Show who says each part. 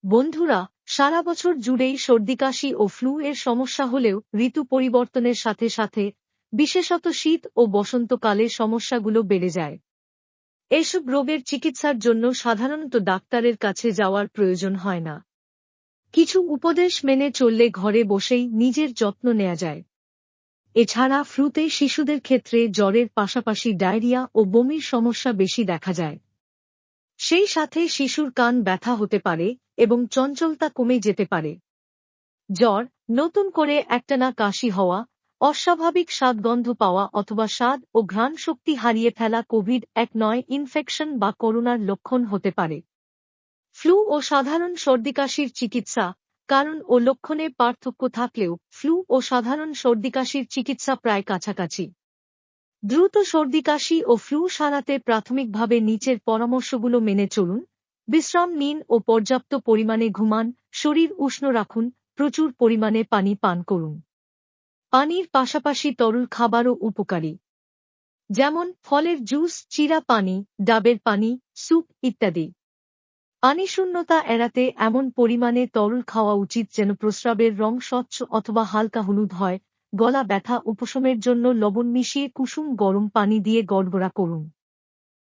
Speaker 1: বন্ধুরা, সারা বছর জুড়েই সর্দি-কাশি ও ফ্লু এর সমস্যা হলেও ঋতু পরিবর্তনের সাথে সাথে বিশেষত শীত ও বসন্তকালে সমস্যাগুলো বেড়ে যায়। এসব রোগের চিকিৎসার জন্য সাধারণত ডাক্তারের কাছে যাওয়ার প্রয়োজন হয় না। কিছু উপদেশ মেনে চললে ঘরে বসেই নিজের যত্ন নেওয়া যায়। এছাড়া ফ্লুতে শিশুদের ক্ষেত্রে জ্বরের পাশাপাশি ডায়রিয়া ও বমির সমস্যা বেশি দেখা যায়। সেই সাথে শিশুর কান ব্যথা হতে পারে এবং চঞ্চলতা কমে যেতে পারে। জ্বর, নতুন করে একটানা কাশি হওয়া, অস্বাভাবিক স্বাদগন্ধ পাওয়া অথবা স্বাদ ও ঘ্রাণ শক্তি হারিয়ে ফেলা কোভিড-19 ইনফেকশন বা করোনার লক্ষণ হতে পারে। ফ্লু ও সাধারণ সর্দিকাশির চিকিৎসা, কারণ ও লক্ষণে পার্থক্য থাকলেও ফ্লু ও সাধারণ সর্দিকাশির চিকিৎসা প্রায় কাছাকাছি। দ্রুত সর্দি-কাশি ও ফ্লু সারাতে প্রাথমিকভাবে নিচের পরামর্শগুলো মেনে চলুন। বিশ্রাম নিন ও পর্যাপ্ত পরিমাণে ঘুমান, শরীর উষ্ণ রাখুন, প্রচুর পরিমাণে পানি পান করুন। পানির পাশাপাশি তরল খাবারও উপকারী, যেমন ফলের জুস, চিরা পানি, ডাবের পানি, স্যুপ ইত্যাদি। পানিশূন্যতা এড়াতে এমন পরিমাণে তরল খাওয়া উচিত যেন প্রস্রাবের রং স্বচ্ছ অথবা হালকা হলুদ হয়। গলা ব্যথা উপশমের জন্য লবণ মিশিয়ে কুসুম গরম পানি দিয়ে গড়গড়া করুন।